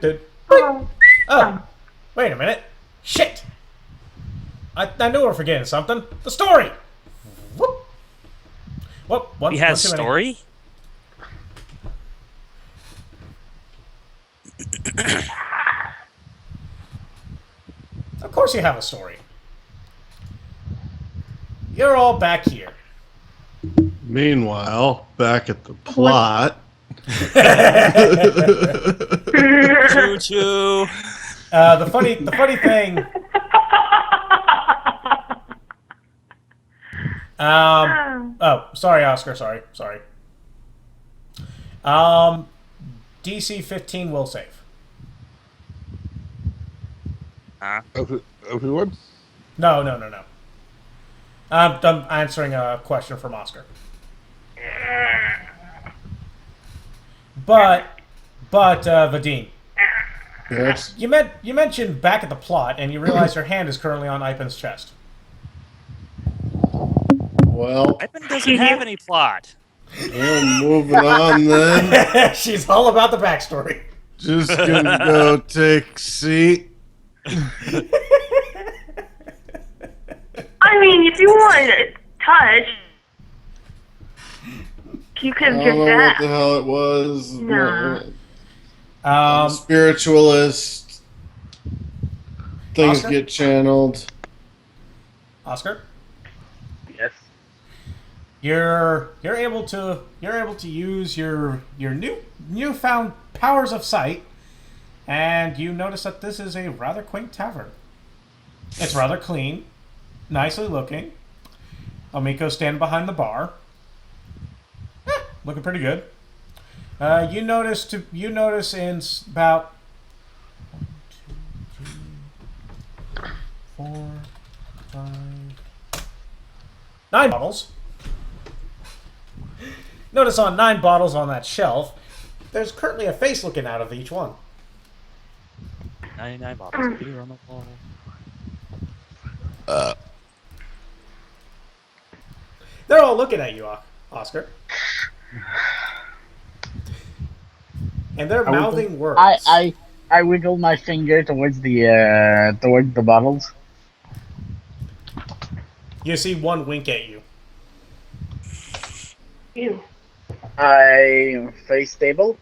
Dude. Oh, Oh, wait a minute. Shit! I knew we were forgetting something. The story! Whoop! Whoop, He one has too many. story? Of course you have a story. You're all back here. Meanwhile, back at the plot. Choo choo. The funny thing. Oh, sorry, Oscar. Sorry. DC 15 will save. Everyone? No. I'm answering a question from Oscar. But Vadim, Yes. you mentioned back at the plot, and you realize your hand is currently on Ipan's chest. Well, Ivan doesn't have any plot. we're moving on then. She's all about the backstory. Just gonna go take a seat. I mean, if you want to touch, you could I have don't know just what asked. the hell it was. No. Spiritualist. Things Oscar? get channeled. Oscar, Yes. you're able to use your newfound powers of sight, and you notice that this is a rather quaint tavern. It's rather clean, nicely looking. Omiko's standing behind the bar, looking pretty good. You notice in about 1, 2, 3, 4, 5, 9 bottles. Notice on 9 bottles on that shelf, there's currently a face looking out of each one. 99 bottles of beer on the wall. They're all looking at you, Oscar. And they're mouthing words. I wiggle my finger towards the bottles. You see one wink at you. Ew. I face stable.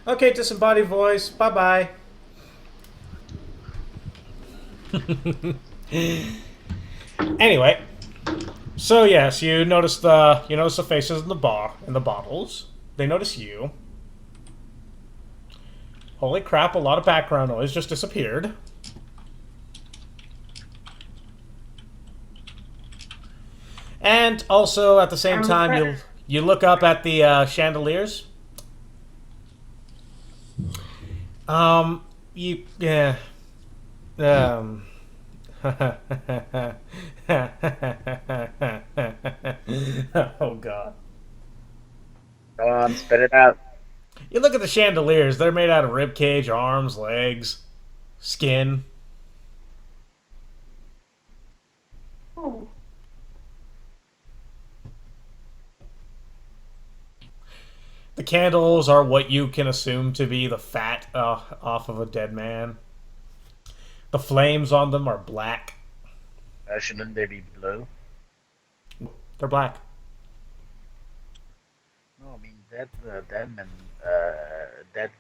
Okay, disembodied voice. Bye-bye. Anyway, so yes, you notice the faces in the bottles. They notice you. Holy crap! A lot of background noise just disappeared. And also at the same time, you look up at the chandeliers. You yeah. Oh god. Go on, spit it out. You look at the chandeliers, they're made out of rib cage, arms, legs, skin. Oh. The candles are what you can assume to be the fat off of a dead man. The flames on them are black. Shouldn't they be blue? They're black. No, I mean dead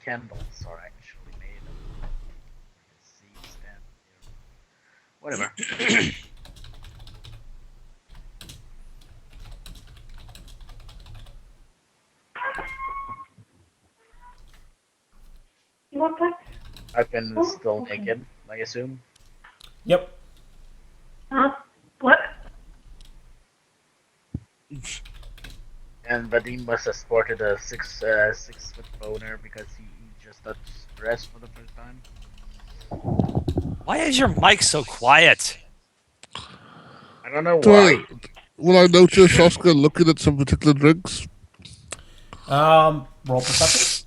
candles are actually made of seeds and whatever. You want that? I've been Oh, still okay. naked, I assume. Yep. What? And Vadim must have sported a 6 foot boner because he just touched breast for the first time. Why is your mic so quiet? I don't know So, why. will I notice Oscar looking at some particular drinks? Roll perception.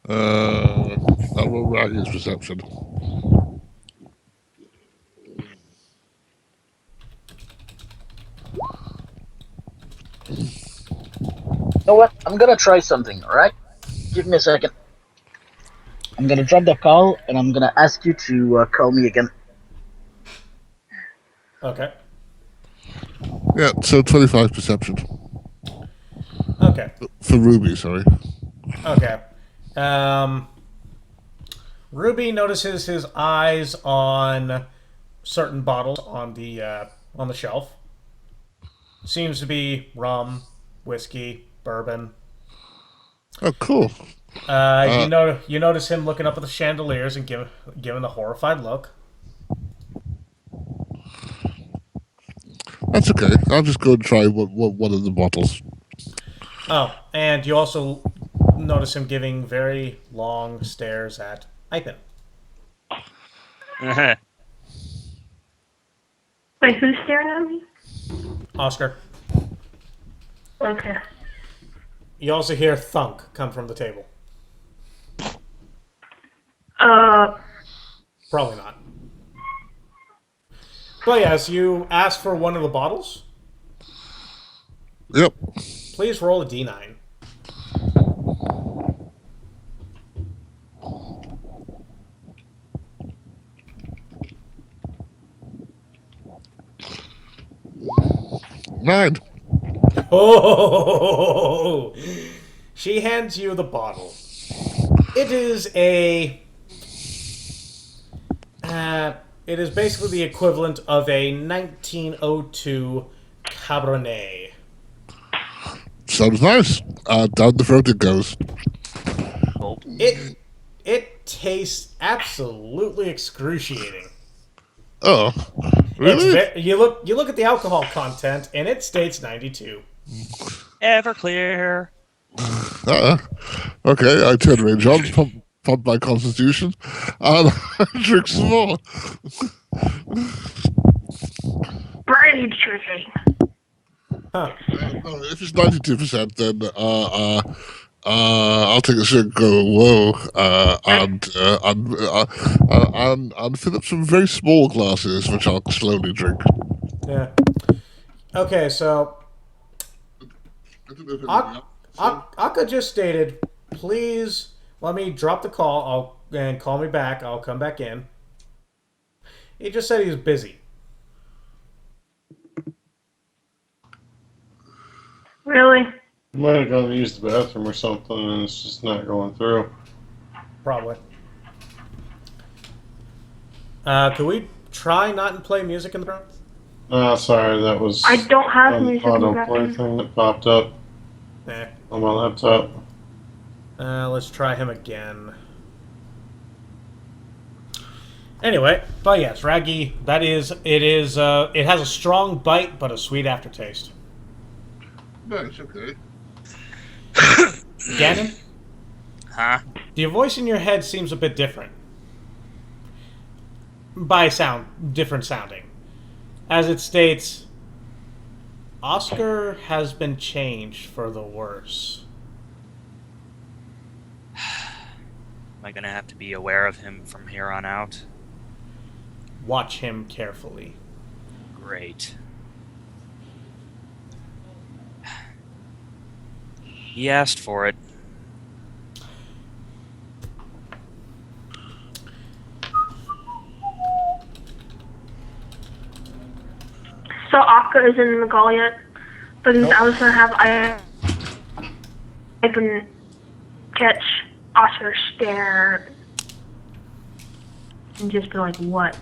I will write his perception. You know what? I'm gonna try something, alright? Give me a second. I'm gonna drop the call and I'm gonna ask you to call me again. Okay. Yeah, so 25 perception. Okay. For Ruby, sorry. Okay. Ruby notices his eyes on certain bottles on the shelf. Seems to be rum, whiskey, bourbon. Oh, cool. You notice him looking up at the chandeliers and giving the horrified look. That's okay. I'll just go and try one of the bottles. Oh, and you also notice him giving very long stares at Ipen. Wait, who's staring at me? Oscar. Okay. You also hear thunk come from the table. Probably not. But yes, you ask for one of the bottles. Yep. Please roll a d9. Nine. Oh! She hands you the bottle. It is a. It is basically the equivalent of a 1902 Cabernet. Sounds nice. Down the throat it goes. It tastes absolutely excruciating. Oh, really? You look at the alcohol content, and it states 92. Everclear. Okay, I turn range on, pump my constitution, and drink some more. Brain drinking. Huh. If it's 92%, then I'll take a shot and go whoa, and fill up some very small glasses, which I'll slowly drink. Yeah. Okay, so Akka just stated, please let me drop the call and call me back. I'll come back in. He just said he was busy. Really? Might have gone to use the bathroom or something, and it's just not going through. Probably. Could we try not and play music in the background? Sorry, that was I don't have an music in the autoplay background. thing that popped up Nah. on my laptop. Let's try him again. Anyway, but yes, Raggy, it has a strong bite, but a sweet aftertaste. Nice, okay. Gannon, Huh? your voice in your head seems a bit different. Different sounding. As it states, Oscar has been changed for the worse. Am I gonna have to be aware of him from here on out? Watch him carefully. Great. He asked for it. So Akka isn't in the call yet, but I was gonna have I can catch Oscar stare and just be like, what?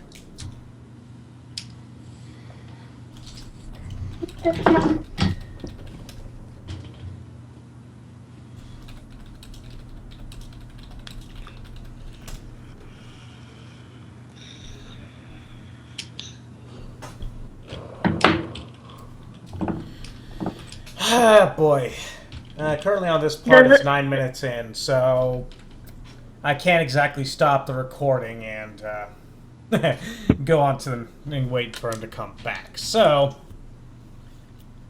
Ah, boy. Currently on this part, it's 9 minutes in, so I can't exactly stop the recording and go on to them and wait for him to come back. So,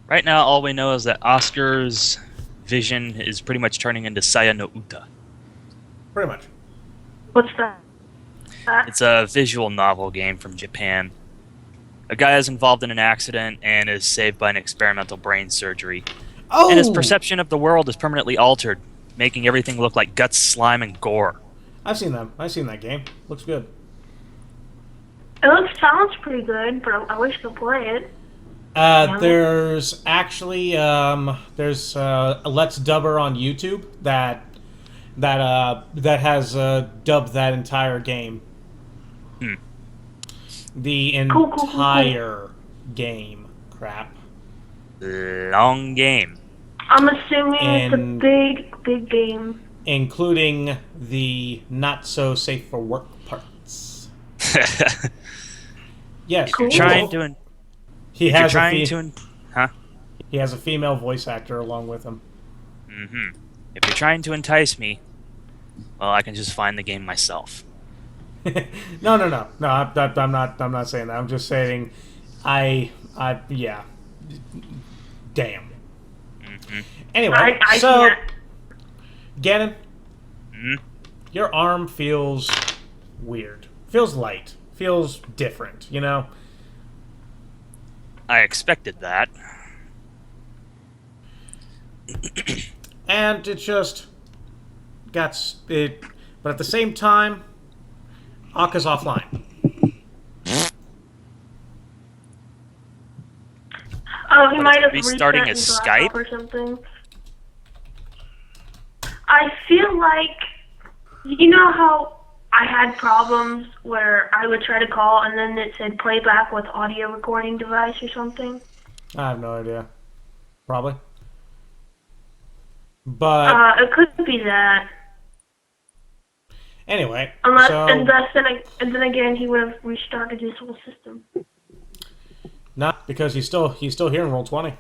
Right now, all we know is that Oscar's vision is pretty much turning into Saya no Uta. pretty much. What's that? It's a visual novel game from Japan. A guy is involved in an accident and is saved by an experimental brain surgery. Oh! And his perception of the world is permanently altered, making everything look like guts, slime, and gore. I've seen them. I've seen that game. Looks good. Sounds pretty good, but I wish to play it. There's actually there's a Let's Dubber on YouTube that has dubbed that entire game. The entire game. Crap. Long game. I'm assuming it's a big game. Including the not so safe for work parts. Yes. Cool. Trying to. He If you're has trying to. Huh? He has a female voice actor along with him. Mm-hmm. If you're trying to entice me, well, I can just find the game myself. No. I'm not saying that. I'm just saying, yeah. Damn. Mm-hmm. Anyway, I so can't. Ganon, Hmm? your arm feels weird. Feels light. Feels different. You know. I expected that. And it just got it, but at the same time, Akka's offline. Oh, he What, might is have restarting reset his laptop Skype? or something. I feel like, you know how I had problems where I would try to call and then it said playback with audio recording device or something? I have no idea. Probably. But It could be that. anyway, Unless, so and then again, he would have restarted his whole system. not because he's still here in Roll20.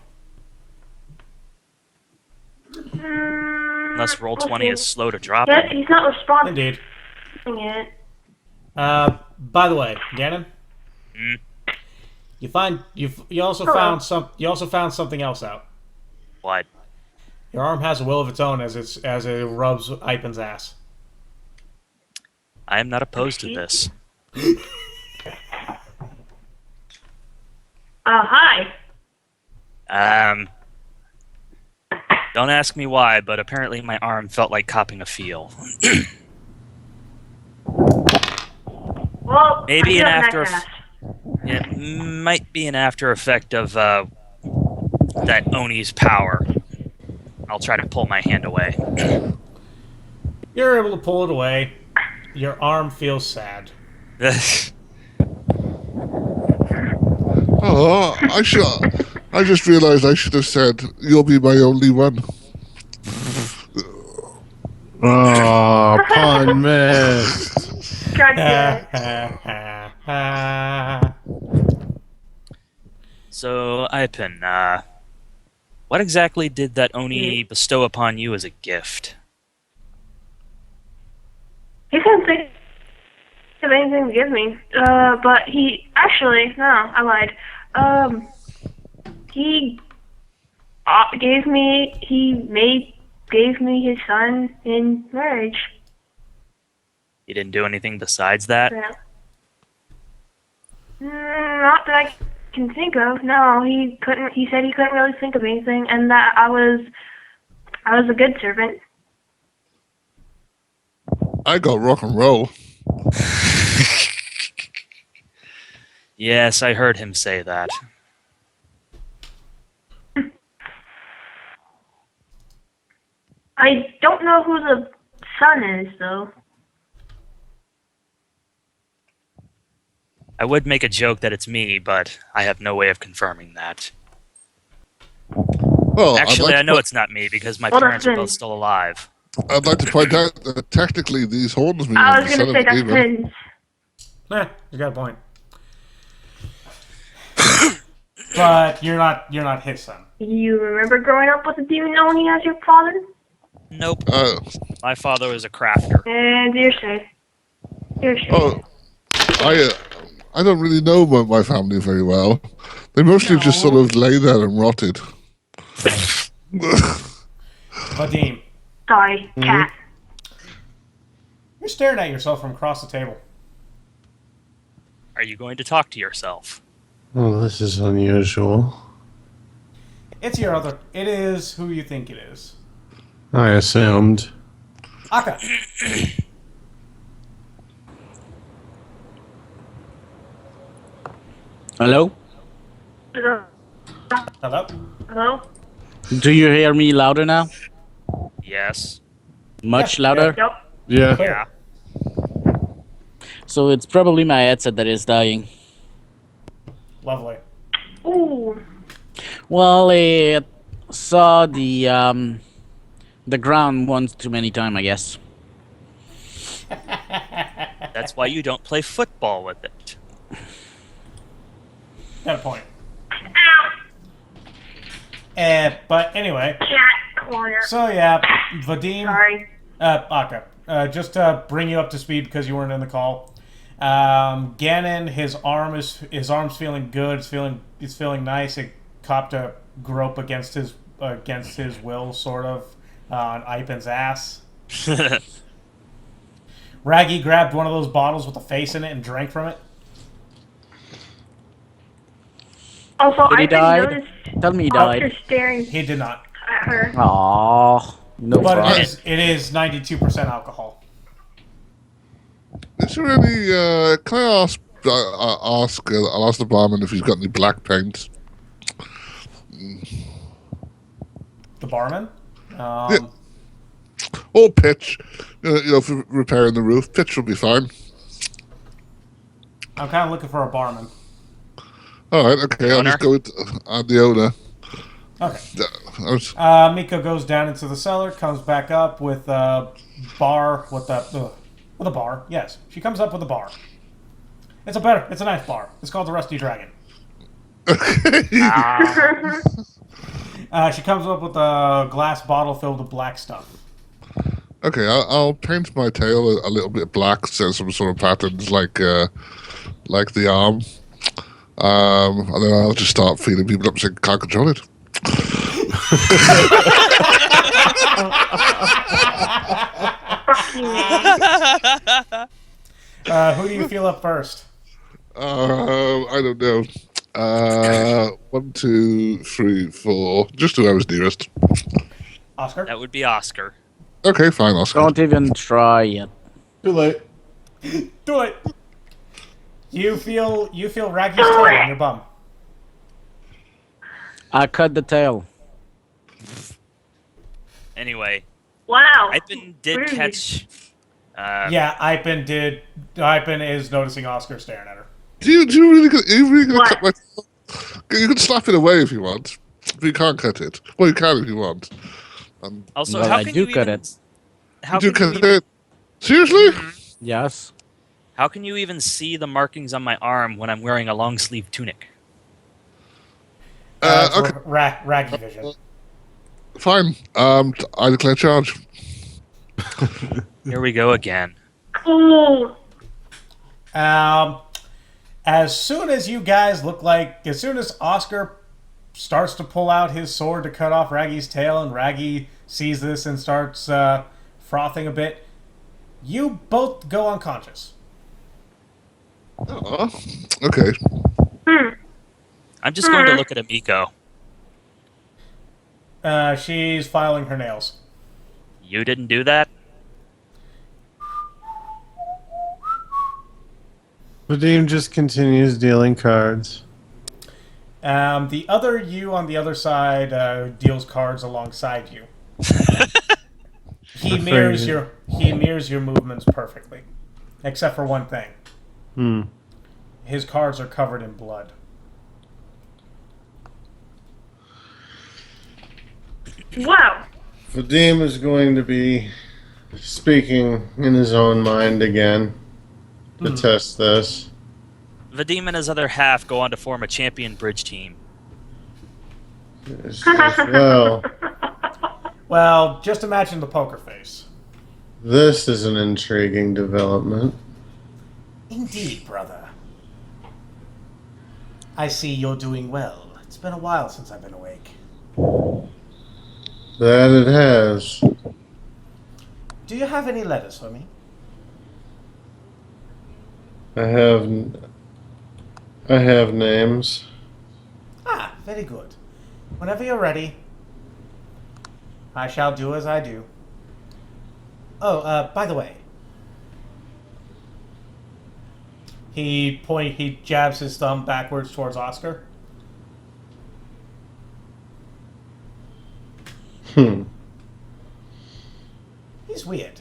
Unless Roll20 Okay. is slow to drop Yeah, in. he's not responding Indeed. it. By the way, Ganon, Hmm? you also Hello. found something else out. What? Your arm has a will of its own as it rubs Ipen's ass. I am not opposed to this. Hi. Don't ask me why, but apparently my arm felt like copping a feel. Well, Maybe I an feel after. nice ass. It might be an after effect of that Oni's power. I'll try to pull my hand away. You're able to pull it away. Your arm feels sad. Oh, I just realised I should have said, "You'll be my only one." Oh, pun miss. God damn it. So, Ipen, what exactly did that Oni bestow upon you as a gift? He couldn't think of anything to give me. But he actually, no, I lied. He gave me his son in marriage. You didn't do anything besides that? Yeah. Not that I can think of. No, he couldn't. He said he couldn't really think of anything, and that I was a good servant. I got rock and roll. Yes, I heard him say that. I don't know who the son is, though. I would make a joke that it's me, but I have no way of confirming that. Well, Actually, I know to, it's not me because my Well, parents are that's both still alive. I'd like to point out that technically these horns mean I I'm was the gonna son say of that's David. Prince. You got a point. But you're not his son. You remember growing up with a demon Oni as your father? Nope. Uh, My father was a crafter. And you're safe. You're safe. oh, I don't really know my family very well. They mostly just sort of lay there and rotted. Vadim, Sorry, cat. you're staring at yourself from across the table. Are you going to talk to yourself? Well, this is unusual. It's your other. It is who you think it is. I assumed. Aka. Hello? Hello? Hello. Hello? Do you hear me louder now? Yes. Much Yeah, louder? Yep. Yeah. Yeah. So it's probably my headset that is dying. Lovely. Ooh. Well, it saw the ground once too many times, I guess. That's why you don't play football with it. Got a point. Ow. But anyway, Cat corner. so yeah, Vadim, Sorry. Aka, just to bring you up to speed because you weren't in the call. Ganon, his arm's feeling good. He's feeling nice. It copped a grope against his will, sort of, on Ipen's ass. Raggy grabbed one of those bottles with a face in it and drank from it. Also, Did he I've been die? noticed Tell me he Oscar died. staring He did not, at her. Aww. No but problem. it is 92% alcohol. Is there any? Can I ask? I'll ask the barman if he's got any black paint. The barman. Yeah. Or pitch. For repairing the roof. Pitch will be fine. I'm kind of looking for a barman. All right. Okay. I'll Owner? just go with the owner. Okay. Miko goes down into the cellar, comes back up with a bar. With a bar. Yes, she comes up with a bar. It's a nice bar. It's called the Rusty Dragon. She comes up with a glass bottle filled with black stuff. Okay, I'll paint my tail a little bit black, so some sort of patterns like the arm. And then I'll just start feeding people up saying, can't control it. Fuck you, man. Who do you feel up first? I don't know. 1, 2, 3, 4. Just whoever's nearest. Oscar? That would be Oscar. Okay, fine, Oscar. Don't even try it. Too late. Do it! You feel Raggy's tail on your bum. I cut the tail. Anyway, Wow. Ipen did Rude. catch. Yeah, Ipen is noticing Oscar staring at her. Are you really gonna What? cut my tail? You can slap it away if you want. But you can't cut it. Well, you can if you want. Also, Well, how I can do you cut even, it. How You can can you cut even, it. Seriously? Yes. how can you even see the markings on my arm when I'm wearing a long sleeve tunic? It's Okay, Raggy vision. fine. I declare charge. Here we go again. Cool. As soon as Oscar starts to pull out his sword to cut off Raggy's tail, and Raggy sees this and starts frothing a bit, you both go unconscious. Oh, okay. I'm just going to look at Amiko. She's filing her nails. You didn't do that? Vadim just continues dealing cards. The other you on the other side deals cards alongside you. He mirrors your movements perfectly, except for one thing. His cards are covered in blood. Wow. Vadim is going to be speaking in his own mind again to test this. Vadim and his other half go on to form a champion bridge team. Well, Well, just imagine the poker face. this is an intriguing development. Indeed, brother. I see you're doing well. It's been a while since I've been awake. That it has. Do you have any letters for me? I have names. Ah, very good. Whenever you're ready, I shall do as I do. Oh, by the way. He jabs his thumb backwards towards Oscar. He's weird.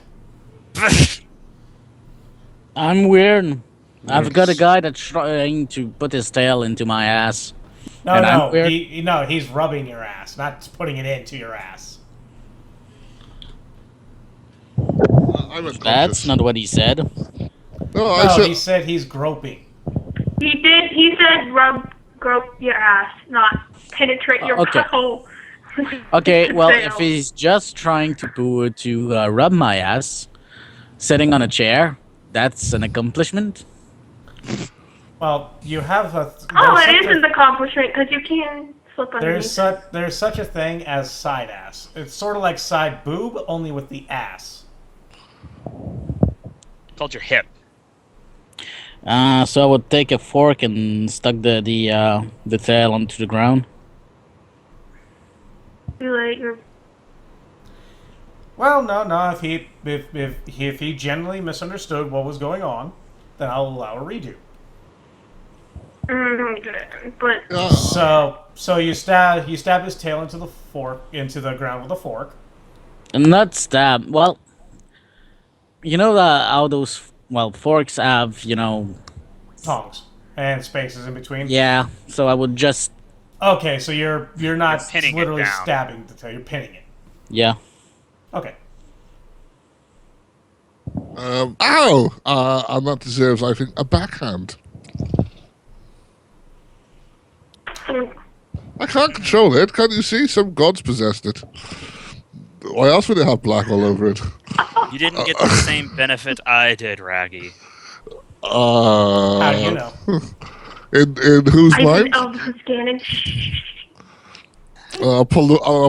I'm weird. I've got a guy that's trying to put his tail into my ass. No, And I'm no, weird. he's rubbing your ass, not putting it into your ass. I'm unconscious. That's not what he said. No, I No, said. he said he's groping. He did. He said grope your ass, not penetrate your Okay. butthole. Okay, well, Fail. if he's just trying to rub my ass, sitting on a chair, that's an accomplishment. Well, you have a. Oh, there's it such is a- an accomplishment because you can slip underneath. there's such a thing as side ass. It's sort of like side boob, only with the ass. Called your hip. So I would take a fork and stuck the tail onto the ground. Too late. You're Well, no. If he generally misunderstood what was going on, then I'll allow a redo. but So you stab his tail into the ground with a fork. Not stab. Well, you know how those forks have, Tongs and spaces in between. yeah. So I would just Okay, so you're not You're pinning it literally down. stabbing the tail. You're pinning it. yeah. Okay. Ow! And that deserves, I think, a backhand. I can't control it. Can't you see? Some gods possessed it. Why else would it have black all over it? You didn't get the same benefit I did, Raggy. How do you know? In whose I mind? did Elvis scanning. I'll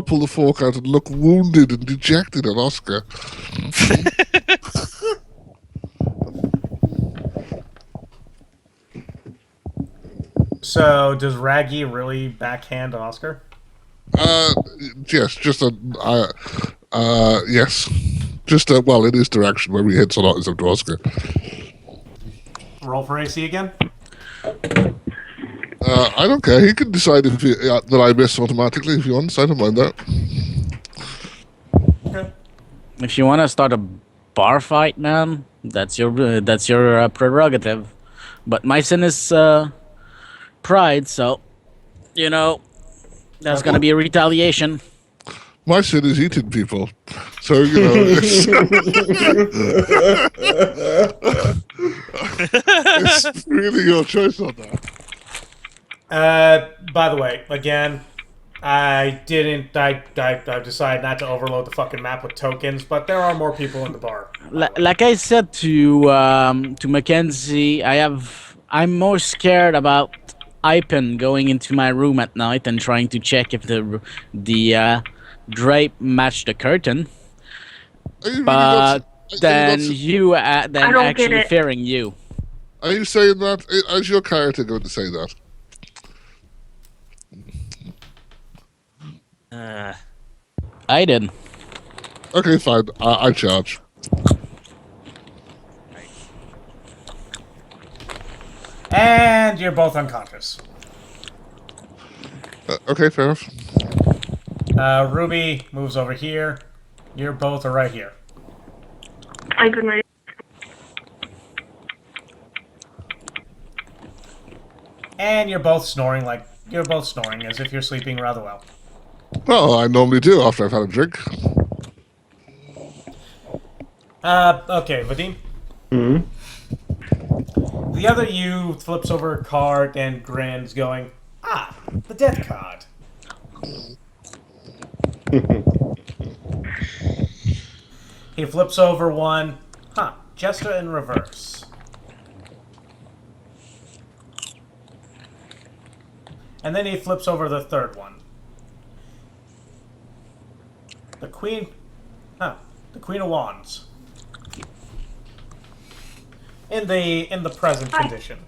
pull the fork out and look wounded and dejected at Oscar. So does Raggy really backhand Oscar? Yes, yes. Just in his direction, whether he hits or not is up to Oscar. Roll for AC again. I don't care. He can decide if that I miss automatically if he wants. I don't mind that. Okay. If you want to start a bar fight, man, that's your prerogative. But my sin is pride, so there's gonna be a retaliation. My sin is eating people. So, it's, it's really your choice on that. By the way, again, I decided not to overload the fucking map with tokens, but there are more people in the bar. Like I said to Mackenzie, I'm more scared about Ipen going into my room at night and trying to check if the drape matched the curtain. Are you really But not- are you then not- you then don't get actually it. fearing you. Are you saying that? Is your character going to say that? I did. Okay, fine. I charge. And you're both unconscious. Okay, fair enough. Ruby moves over here. You're both are right here. I've been ready. And you're both snoring as if you're sleeping rather well. Well, I normally do after I've had a drink. Okay, Vadim. The other you flips over a card and grins, going, "Ah, the death card." He flips over one. Huh, Jester in reverse. And then he flips over the third one. The Queen... Huh, the Queen of Wands. In the present condition.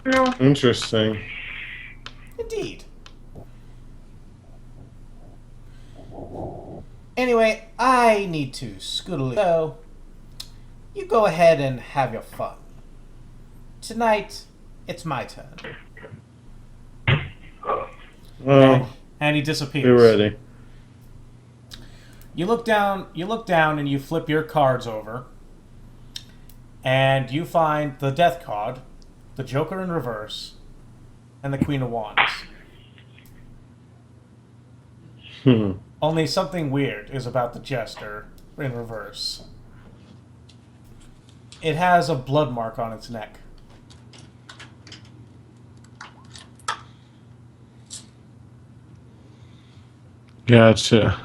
No. Interesting. Indeed. Anyway, I need to scoodle. So, you go ahead and have your fun. Tonight, it's my turn. Well, And he disappears. be ready. You look down and you flip your cards over. And you find the Death card, the Joker in reverse, and the Queen of Wands. Only something weird is about the Jester in reverse. It has a blood mark on its neck. Gotcha.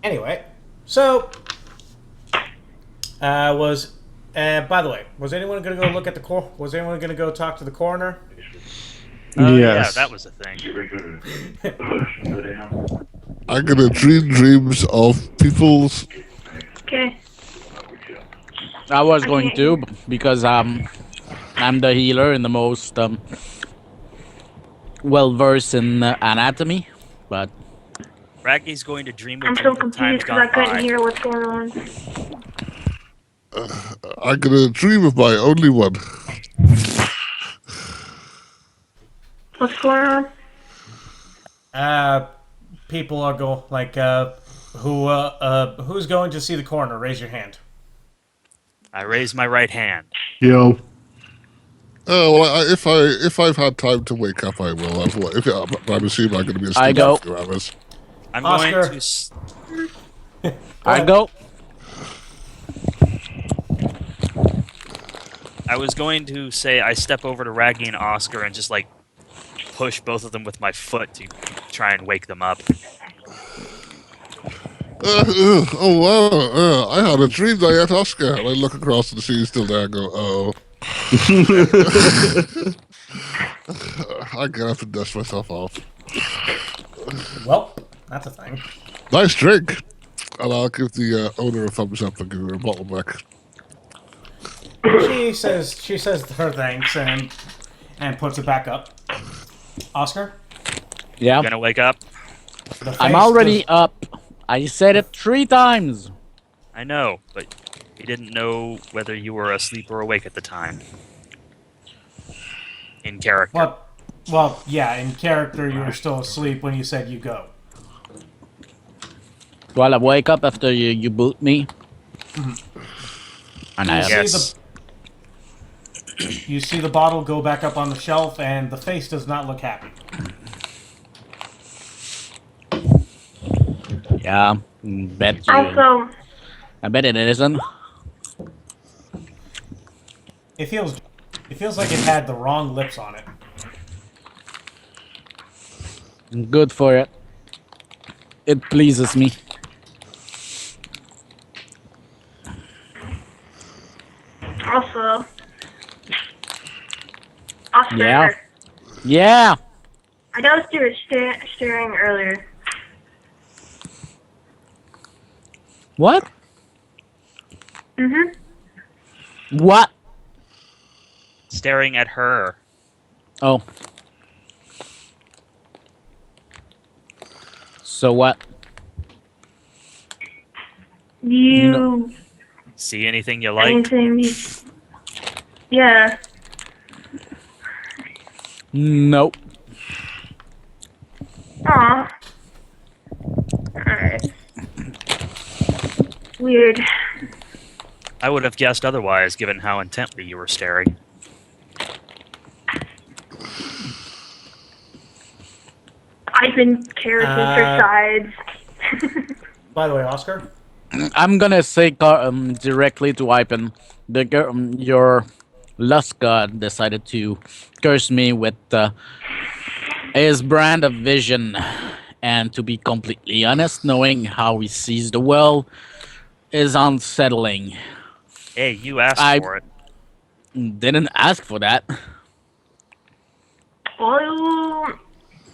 Anyway, so by the way, was anyone going to go look at the was anyone going to go talk to the coroner? Yes. Yeah, that was a thing. I'm gonna dream dreams of people's. Okay. I was going to because I'm the healer and the most well versed in anatomy, but Raggy's going to dream with I'm you so of the times confused because I gone couldn't by. hear what's going on. I'm gonna dream of my only one. What's going on? People are who's going to see the coroner? Raise your hand. I raise my right hand. Yo. Oh, well, if I've had time to wake up, I will. I'm assuming I'm going to be asleep I go. for 2 hours. I'm Oscar. going to. I go. I was going to say I step over to Raggy and Oscar and just like push both of them with my foot to try and wake them up. Oh wow! I had a dream that I had Oscar, and I look across and see he's still there. And go, oh. I get up and dust myself off. Well, that's a thing. Nice drink, and I'll give the owner a thumbs up and give her a bottle back. She says her thanks and puts it back up. Oscar, Yeah, Gonna wake up? the I'm face already does- up. I said it 3 times. I know, but you didn't know whether you were asleep or awake at the time. In character. Well, yeah. In character, you were still asleep when you said you go. Well, I wake up after you boot me. And I You Yes. You see the bottle go back up on the shelf, and the face does not look happy. yeah, bet you. Also, I bet it isn't. It feels like it had the wrong lips on it. Good for it. It pleases me. also, Oscar, Yeah. Yeah. I noticed you were staring earlier. What? Mhm. What? Staring at her. Oh. So what? You See anything you like? anything? Yeah. Nope. Aw. Alright. Weird. I would have guessed otherwise, given how intently you were staring. I've been carrots for sides. By the way, Oscar, I'm gonna say directly to Ipen. Your lust god decided to curse me with his brand of vision. And to be completely honest, knowing how he sees the world is unsettling. Hey, you asked I- for it. Didn't ask for that. Well,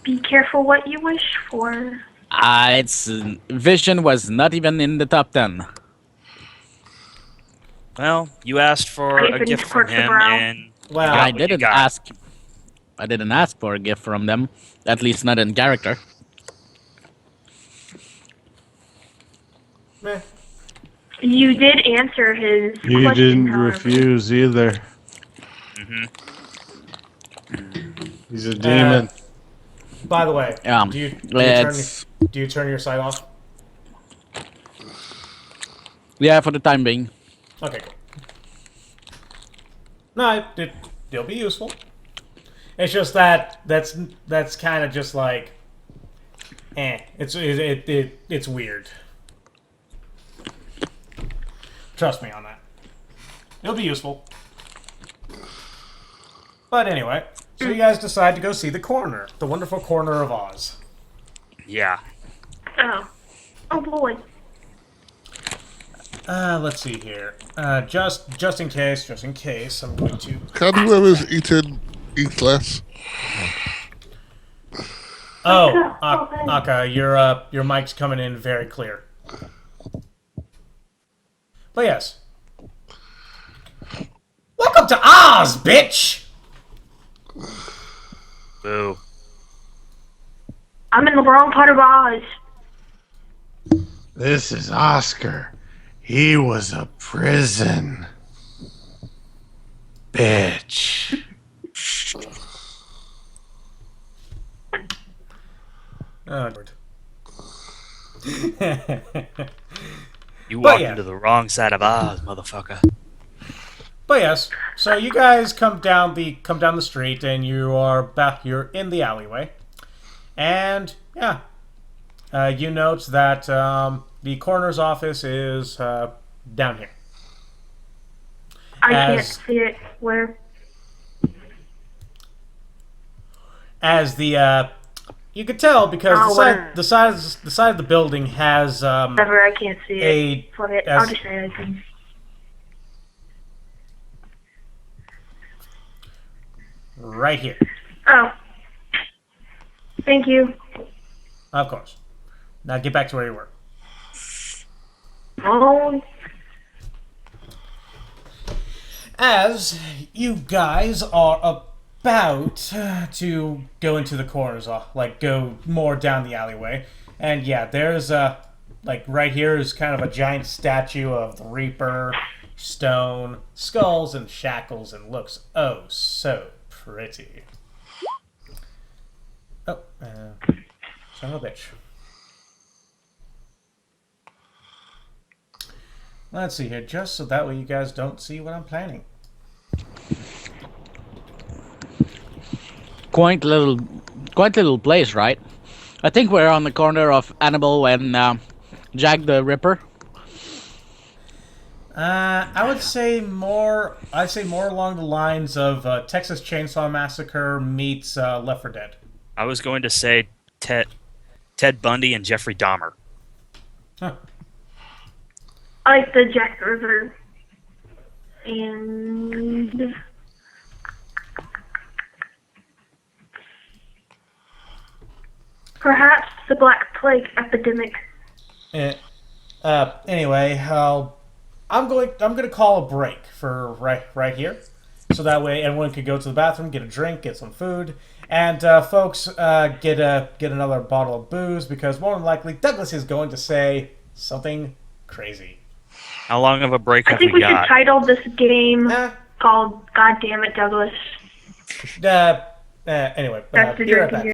be careful what you wish for. Its vision was not even in the top 10. Well, you asked for I guess a I gift need to from quirk the him, brow. and Well, got I what you didn't got. ask. I didn't ask for a gift from them. At least not in character. meh. You did answer his You question, didn't however. refuse either. Hmm. He's a demon. By the way, Yeah, do you let's. turn your sight off? Yeah, for the time being. Okay, cool. No, it'll be useful. It's just that's kind of just like, it's weird. Trust me on that. It'll be useful. But anyway, so you guys decide to go see the corner, the wonderful corner of Oz. Yeah. Oh. Oh boy. Let's see here. Just in case, I'm going to. Can whoever's eating eat less? Oh, Aka, your mic's coming in very clear. But yes. Welcome to Oz, bitch! Boo. I'm in the wrong part of Oz. This is Oscar. He was a prison. Bitch. Oh, Lord. You But walked yeah. into the wrong side of Oz, motherfucker. But yes, so you guys come down the street and you're in the alleyway, and yeah, you note that the coroner's office is down here. I can't As- see it. Where? As the you could tell because Oh, where? the side of the building has Whatever, I can't see it. a Fuck it. as- I'll just say I can. right here, Oh. Thank you. of course. Now get back to where you were. Oh. As you guys are about to go into the corners, like go more down the alleyway, and yeah, there's like right here is kind of a giant statue of the Reaper, stone, skulls and shackles, and looks oh so pretty. Oh, son of a bitch. Let's see here, just so that way you guys don't see what I'm planning. Quaint little place, right? I think we're on the corner of Annabelle and Jack the Ripper. I would say more. I'd say more along the lines of Texas Chainsaw Massacre meets Left 4 Dead. I was going to say Ted Bundy and Jeffrey Dahmer. Huh. I like the Jack the River. And perhaps the Black Plague epidemic. Anyway, I'm going to call a break for right here, so that way everyone could go to the bathroom, get a drink, get some food, and folks get another bottle of booze because more than likely Douglas is going to say something crazy. How long of a break I have think we we should got? title this game Uh, called God Damn It, Douglas. anyway, That's the be right drinking back. game.